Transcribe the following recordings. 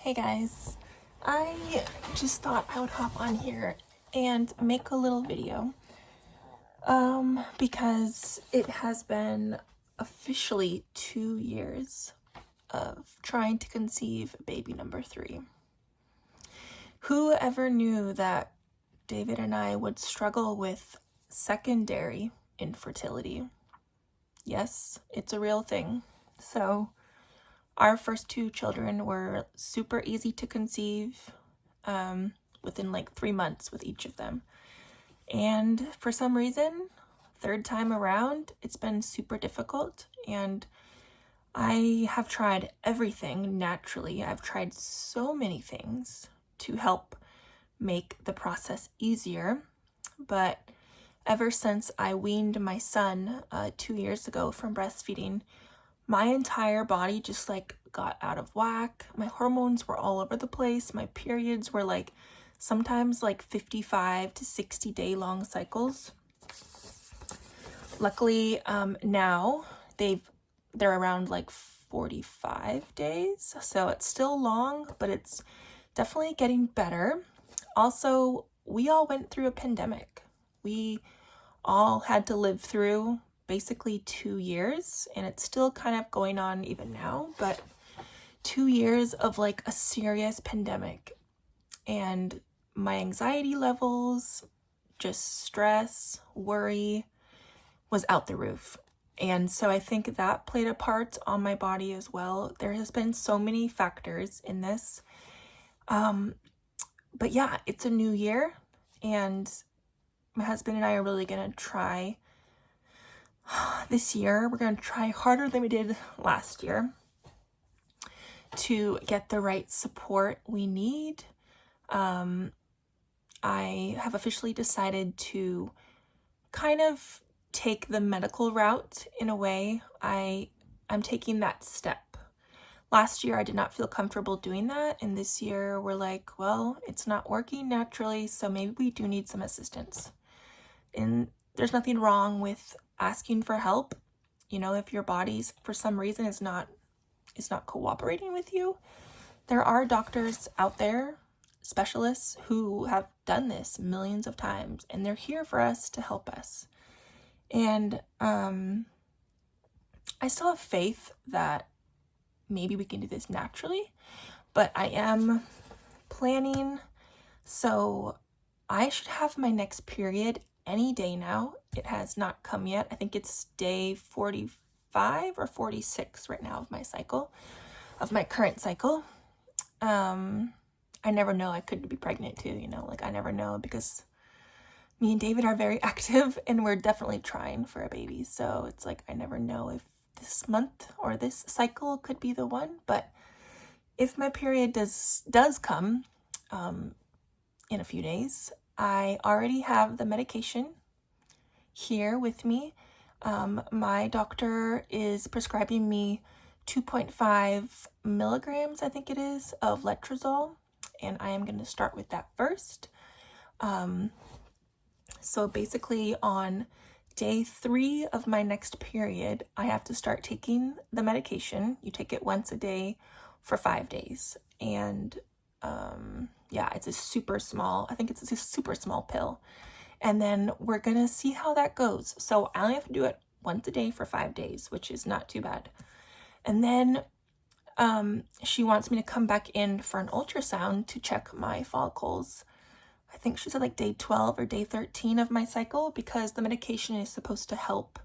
Hey guys, I just thought I would hop on here and make a little video because it has been officially 2 years of trying to conceive baby number 3. Who ever knew that David and I would struggle with secondary infertility? Yes, it's a real thing. So our first 2 children were super easy to conceive within like 3 months with each of them. And for some reason, third time around, it's been super difficult. And I have tried everything naturally. I've tried so many things to help make the process easier. But ever since I weaned my son 2 years ago from breastfeeding, my entire body just like got out of whack. My hormones were all over the place. My periods were like sometimes like 55 to 60 day long cycles. Luckily, now they're around like 45 days. So it's still long, but it's definitely getting better. Also, we all went through a pandemic. We all had to live through basically 2 years, and it's still kind of going on even now, but 2 years of like a serious pandemic, and my anxiety levels, just stress, worry was out the roof. And so I think that played a part on my body as well. There has been so many factors in this. But yeah, it's a new year, and my husband and I are really gonna try this year. We're going to try harder than we did last year to get the right support we need. I have officially decided to kind of take the medical route in a way. I'm taking that step. Last year, I did not feel comfortable doing that. And this year, we're like, well, it's not working naturally, so maybe we do need some assistance. And there's nothing wrong with asking for help. You know, if your body's for some reason is not cooperating with you, there are doctors out there, specialists who have done this millions of times, and they're here for us to help us. And I still have faith that maybe we can do this naturally, but I am planning, so I should have my next period any day now. It has not come yet. I think it's day 45 or 46 right now of my cycle, of my current cycle. I never know. I could be pregnant too, you know, like I never know, because me and David are very active and we're definitely trying for a baby. So it's like, I never know if this month or this cycle could be the one. But if my period does come in a few days, I already have the medication here with me. My doctor is prescribing me 2.5 milligrams, I think it is, of Letrozole, and I am going to start with that first. So basically on day 3 of my next period, I have to start taking the medication. You take it once a day for 5 days. And yeah, it's a super small pill. And then we're going to see how that goes. So I only have to do it once a day for 5 days, which is not too bad. And then she wants me to come back in for an ultrasound to check my follicles. I think she said like day 12 or day 13 of my cycle, because the medication is supposed to help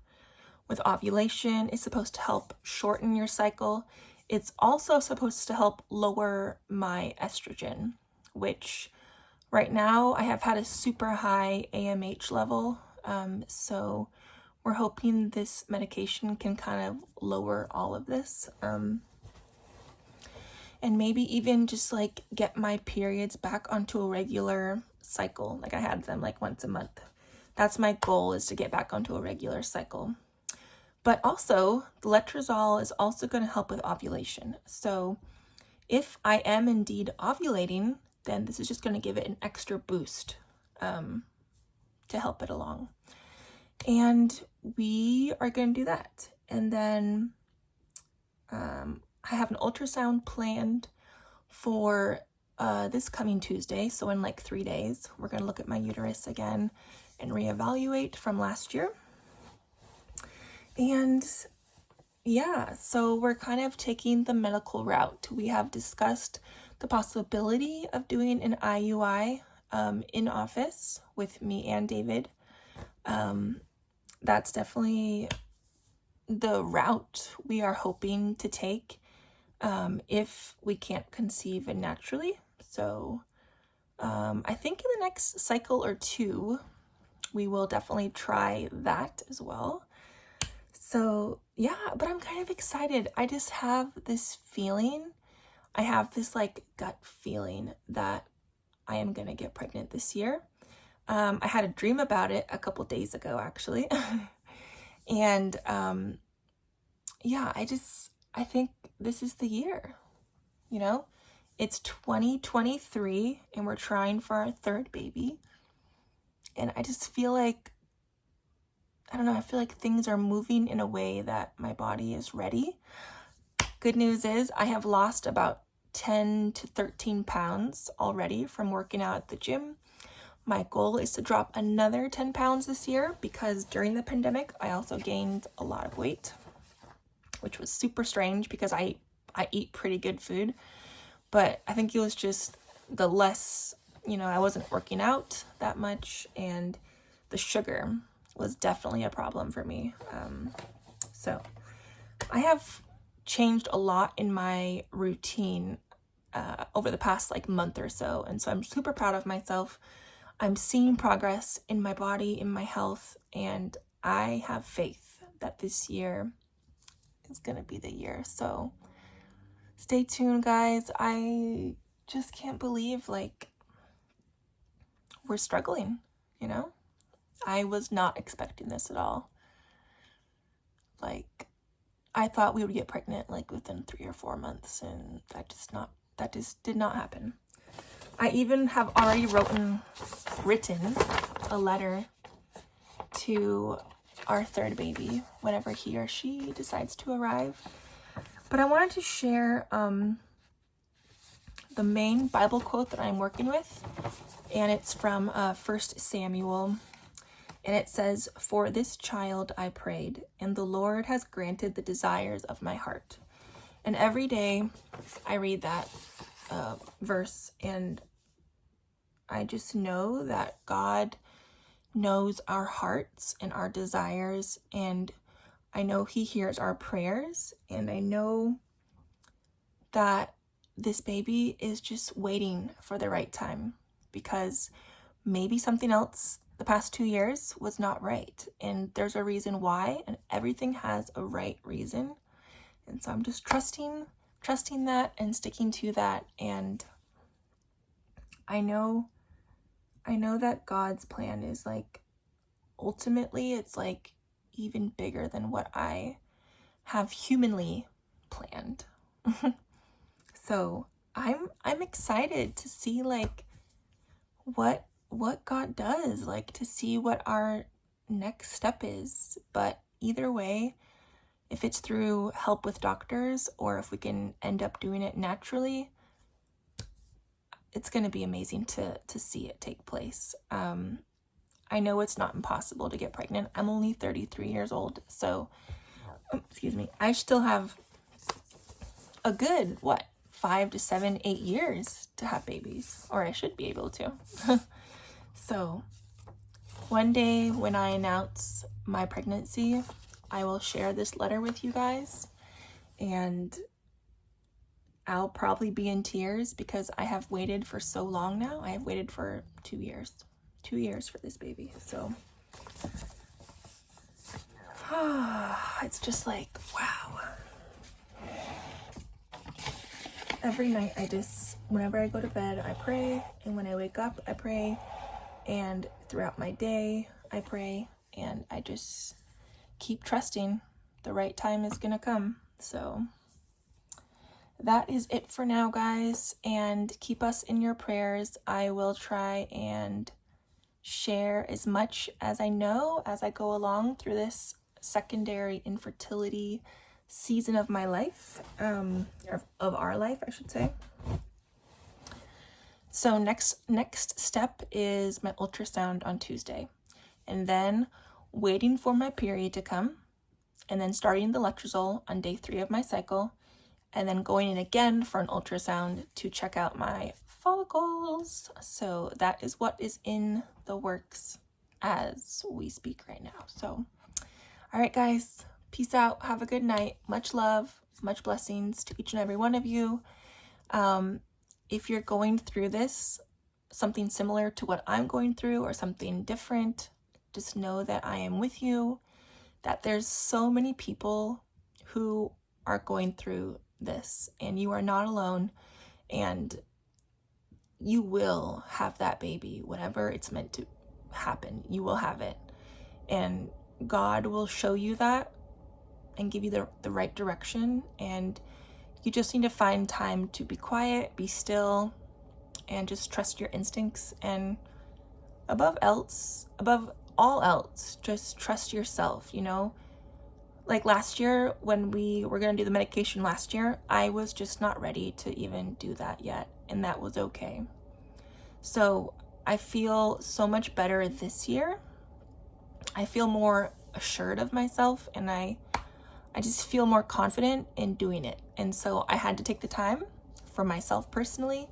with ovulation. It's supposed to help shorten your cycle. It's also supposed to help lower my estrogen, which right now I have had a super high AMH level. So we're hoping this medication can kind of lower all of this. And maybe even just like get my periods back onto a regular cycle. Like I had them like once a month. That's my goal, is to get back onto a regular cycle. But also, the Letrozole is also going to help with ovulation. So if I am indeed ovulating, then this is just going to give it an extra boost to help it along. And we are going to do that. And then I have an ultrasound planned for this coming Tuesday, so in like 3 days, we're going to look at my uterus again and reevaluate from last year. And yeah, so we're kind of taking the medical route. We have discussed the possibility of doing an IUI in office with me and David. That's definitely the route we are hoping to take if we can't conceive naturally. So I think in the next cycle or two, we will definitely try that as well. So yeah, but I'm kind of excited. I just have this feeling, I have this like gut feeling that I am gonna get pregnant this year. I had a dream about it a couple days ago, actually. And yeah, I think this is the year, you know? It's 2023 and we're trying for our third baby. And I just feel like, I don't know, I feel like things are moving in a way that my body is ready. Good news is I have lost about 10 to 13 pounds already from working out at the gym. My goal is to drop another 10 pounds this year because during the pandemic, I also gained a lot of weight, which was super strange because I eat pretty good food. But I think it was just the less, I wasn't working out that much, and the sugar was definitely a problem for me. So I have changed a lot in my routine over the past like month or so. And so I'm super proud of myself. I'm seeing progress in my body, in my health, and I have faith that this year is going to be the year. So stay tuned, guys. I just can't believe like we're struggling, I was not expecting this at all. Like, I thought we would get pregnant like within 3 or 4 months, and that just did not happen. I even have already written a letter to our third baby whenever he or she decides to arrive. But I wanted to share the main Bible quote that I'm working with, and it's from 1 Samuel. And it says, "For this child I prayed, and the Lord has granted the desires of my heart." And every day I read that verse, and I just know that God knows our hearts and our desires, and I know He hears our prayers, and I know that this baby is just waiting for the right time, because maybe something else the past 2 years was not right, and there's a reason why, and everything has a right reason. And so I'm just trusting that and sticking to that. And I know that God's plan is like, ultimately it's like even bigger than what I have humanly planned. So I'm excited to see like what God does, like to see what our next step is. But either way, if it's through help with doctors or if we can end up doing it naturally, it's going to be amazing to see it take place. I know it's not impossible to get pregnant. I'm only 33 years old, so I still have a good 5 to 7, 8 years to have babies, or I should be able to. So one day when I announce my pregnancy, I will share this letter with you guys, and I'll probably be in tears because I have waited for so long now. I have waited for 2 years. 2 years for this baby. So it's just like, wow. Every night whenever I go to bed, I pray, and when I wake up, I pray, and throughout my day, I pray, and I just keep trusting the right time is gonna come. So that is it for now, guys, and keep us in your prayers. I will try and share as much as I know as I go along through this secondary infertility season of my life, of our life, I should say. So next step is my ultrasound on Tuesday, and then waiting for my period to come, and then starting the Letrozole on day 3 of my cycle, and then going in again for an ultrasound to check out my follicles. So that is what is in the works as we speak right now. So, all right, guys, peace out. Have a good night. Much love, much blessings to each and every one of you. If you're going through this, something similar to what I'm going through or something different, just know that I am with you, that there's so many people who are going through this, and you are not alone, and you will have that baby whenever it's meant to happen. You will have it, and God will show you that and give you the right direction, and you just need to find time to be quiet, be still, and just trust your instincts, and above all else, just trust yourself, you know? Like last year, when we were going to do the medication last year, I was just not ready to even do that yet, and that was okay. So I feel so much better this year. I feel more assured of myself, and I just feel more confident in doing it. And so I had to take the time for myself personally,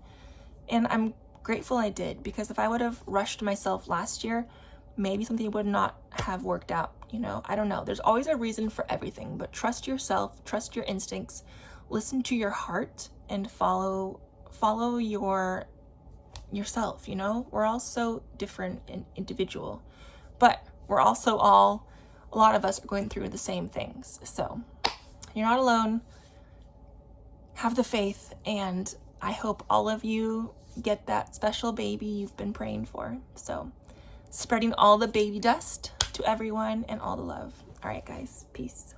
and I'm grateful I did, because if I would have rushed myself last year, maybe something would not have worked out, you know? I don't know. There's always a reason for everything, but trust yourself, trust your instincts, listen to your heart, and follow yourself, you know? We're all so different and individual, but we're also a lot of us are going through the same things. So you're not alone. Have the faith, and I hope all of you get that special baby you've been praying for. So spreading all the baby dust to everyone and all the love. All right, guys, peace.